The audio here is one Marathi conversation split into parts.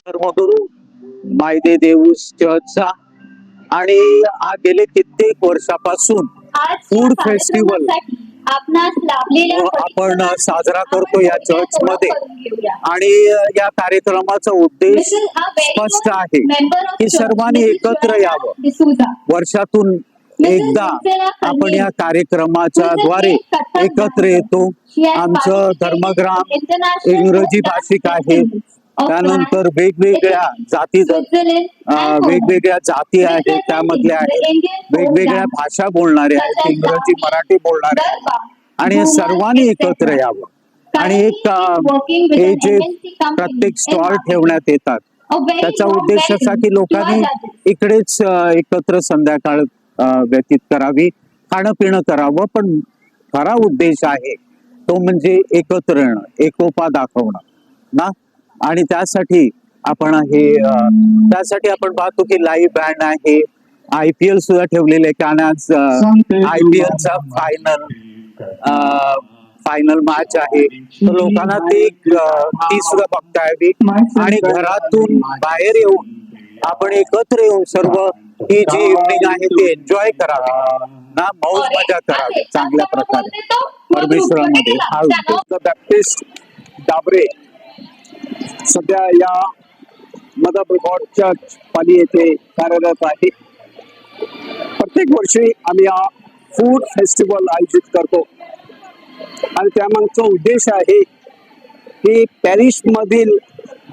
धर्मगुरू मायदे देऊस चर्चचा आणि हा गेले कित्येक वर्षापासून फूड फेस्टिवल आपण साजरा करतो या चर्च मध्ये आणि या कार्यक्रमाचा उद्देश स्पष्ट आहे की सर्वांनी एकत्र यावं. वर्षातून एकदा आपण या कार्यक्रमाच्या द्वारे एकत्र येतो. आमचं धर्मग्राम इंग्रजी भाषिक आहे. त्यानंतर वेगवेगळ्या वेगवेगळ्या जाती आहेत, त्यामधल्या आहेत वेगवेगळ्या भाषा बोलणारे आहेत, इंग्रजी मराठी बोलणारे आहेत आणि सर्वांनी एकत्र यावं. आणि एक हे जे प्रत्येक स्टॉल ठेवण्यात येतात त्याचा उद्देश असा की लोकांनी इकडेच एकत्र संध्याकाळ व्यतीत करावी, खाणं पिणं करावं. पण खरा उद्देश आहे तो म्हणजे एकत्र येणं, एकोपा दाखवणं ना. आणि त्यासाठी आपण त्यासाठी आपण पाहतो की लाईव्ह बँड आहे, IPL सुद्धा ठेवलेले आहे. कारण आज IPL चा फायनल मॅच आहे, तर लोकांना ती सुद्धा बघता यावी आणि घरातून बाहेर येऊन आपण एकत्र येऊन सर्व ही जी इव्हनिंग आहे ती एन्जॉय करावी ना, मौज मजा करावी चांगल्या प्रकारे परमेश्वरामध्ये. हा बॅप्टिस्ट डाबरे सध्या या मदर गॉड चर्च पाली येथे कार्यरत आहे. प्रत्येक वर्षी आम्ही हा फूड फेस्टिवल आयोजित करतो आणि त्यामागचा उद्देश आहे की पॅरिश मधील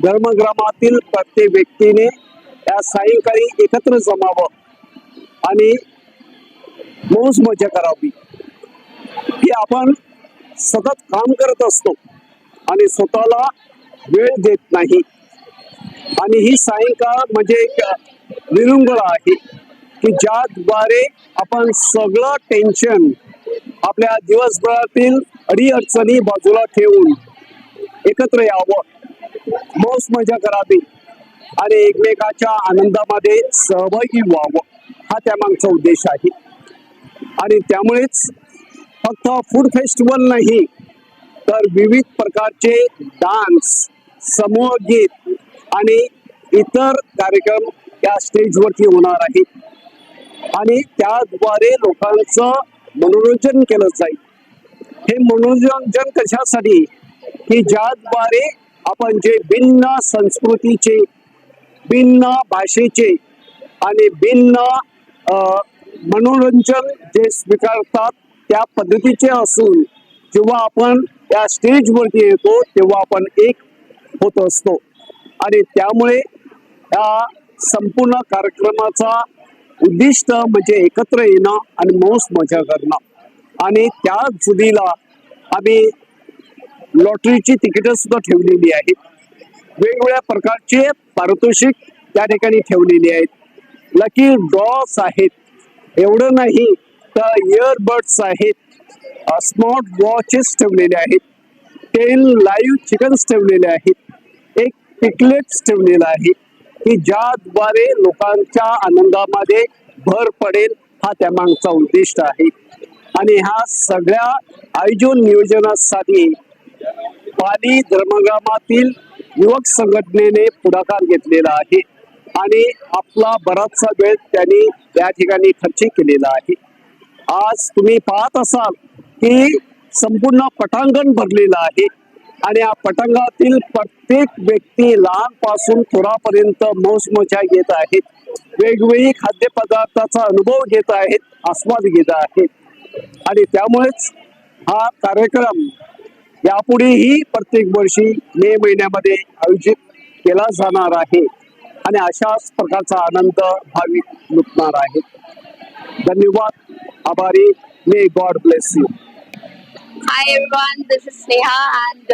धर्मग्रामातील प्रत्येक व्यक्तीने या सायंकाळी एकत्र जमावं आणि मौज मजा करावी. की आपण सतत काम करत असतो आणि स्वतःला वेळ देत नाही आणि ही सायंकाळ म्हणजे एक विरंगुळा आहे की ज्याद्वारे आपण सगळं टेन्शन आपल्या दिवसभरातील अडीअडचणी बाजूला ठेवून एकत्र यावं, मौज मजा करावी आणि एकमेकाच्या आनंदामध्ये सहभागी व्हावं, हा त्यामागचा उद्देश आहे. आणि त्यामुळेच फक्त फूड फेस्टिवल नाही तर विविध प्रकारचे डान्स, समूह गीत आणि इतर कार्यक्रम या स्टेजवरती होणार आहेत आणि त्याद्वारे लोकांचं मनोरंजन केलं जाईल. हे मनोरंजन कशासाठी की ज्याद्वारे आपण जे भिन्न संस्कृतीचे, भिन्न भाषेचे आणि भिन्न मनोरंजन जे स्वीकारतात त्या पद्धतीचे असून जेव्हा आपण या स्टेजवरती येतो तेव्हा आपण एक होत असतो आणि त्यामुळे या संपूर्ण कार्यक्रमाचा उद्दिष्ट म्हणजे एकत्र येणं आणि मौज मजा करणं. आणि त्या जुदीला आम्ही लॉटरीची तिकीट सुद्धा ठेवलेली आहेत. वेगवेगळ्या प्रकारचे पारितोषिक त्या ठिकाणी ठेवलेली आहेत. लकी ड्रॉस आहेत. एवढं नाही तर इयरबड्स आहेत, स्मार्ट वॉचेस ठेवलेले आहेत, 10 लाईव्ह चिकन्स ठेवलेले आहेत, एक पिकलेट्स ठेवलेला आहे की ज्याद्वारे लोकांच्या आनंदामध्ये भर पडेल, हा त्यामागचा उद्दिष्ट आहे. आणि ह्या सगळ्या आयोजन नियोजनासाठी पाली धर्मग्रामातील युवक संघटनेने पुढाकार घेतलेला आहे आणि आपला बराचसा वेळ त्यांनी या ठिकाणी खर्च केलेला आहे. आज तुम्ही पाहत असाल की संपूर्ण पटांगण भरलेलं आहे आणि या पटांगणातील प्रत्येक व्यक्ती लहानपासून थोरापर्यंत मौज मजा घेत आहेत, वेगवेगळी खाद्यपदार्थाचा अनुभव घेत आहेत, आस्वाद घेत आहेत. आणि त्यामुळेच हा कार्यक्रम यापुढेही प्रत्येक वर्षी मे महिन्यामध्ये आयोजित केला जाणार आहे आणि अशाच प्रकारचा आनंद भाविक लुटणार आहेत. धन्यवाद, आभारी. May God bless you. Hi everyone, this is Sneha and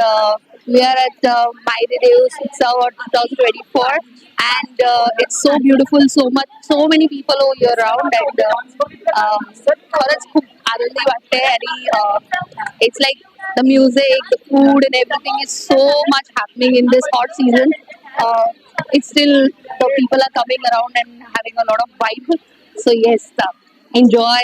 we are at Maide Deus Utsav 2024 and it's so beautiful, so many people over here around and खरंच खूप आनंदी वाटते आणि it's like the music, the food and everything is so much happening in this hot season. It's still the people are coming around and having a lot of vibe. So yes, enjoy.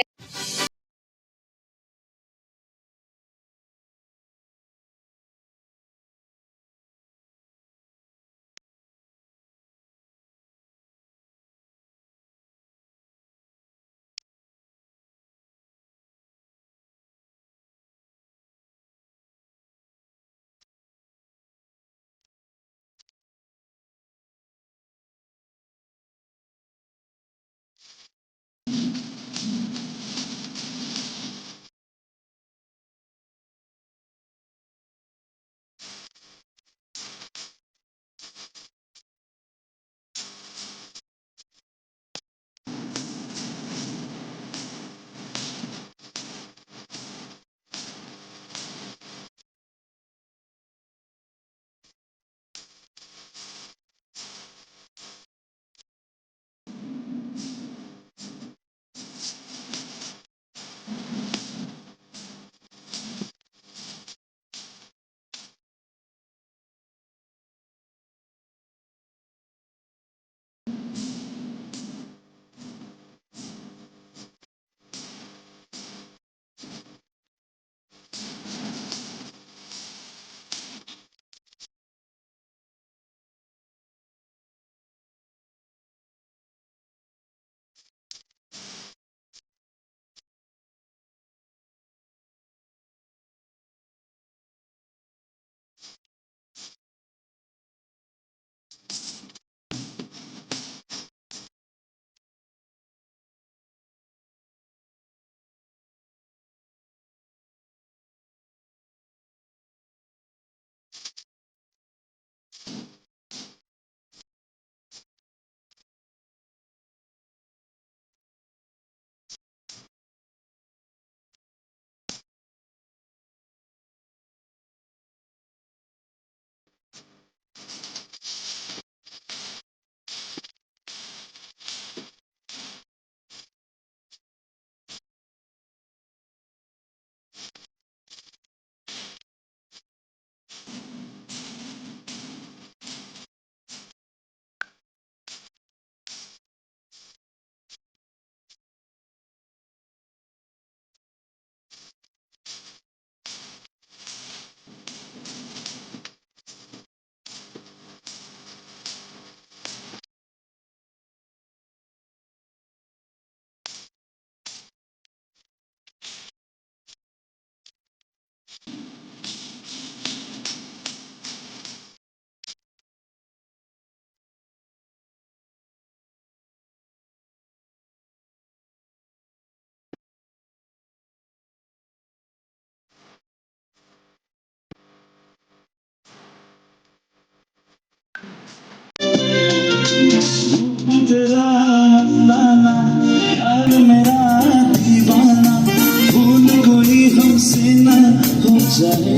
जाए।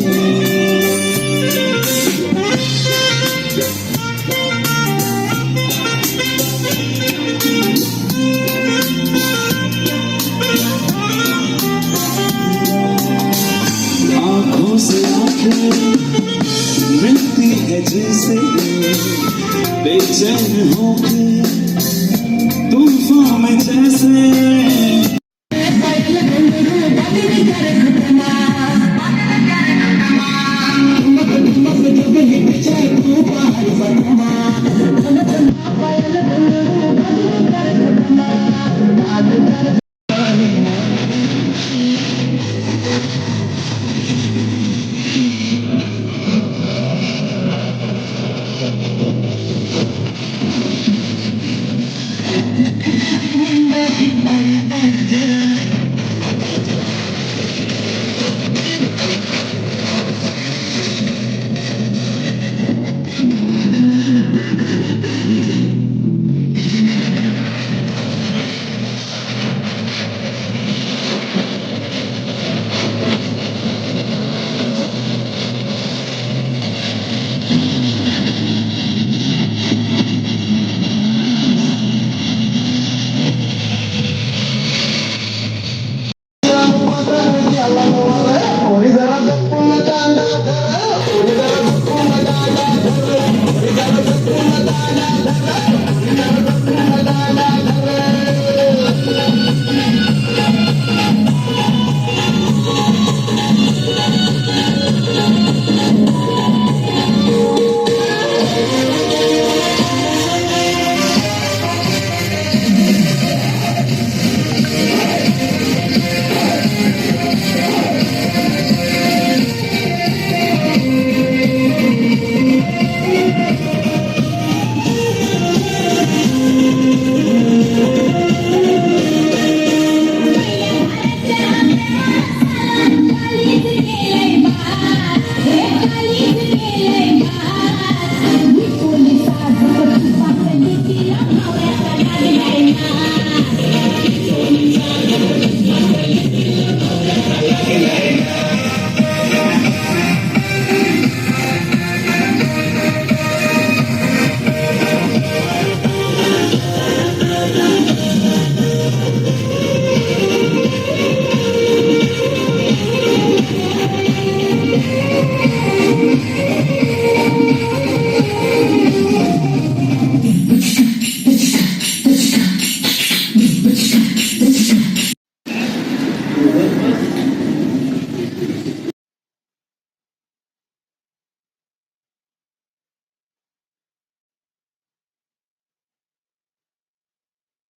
आंखों से आंखें मिलती है जैसे बेचैन होके तूफान में जैसे।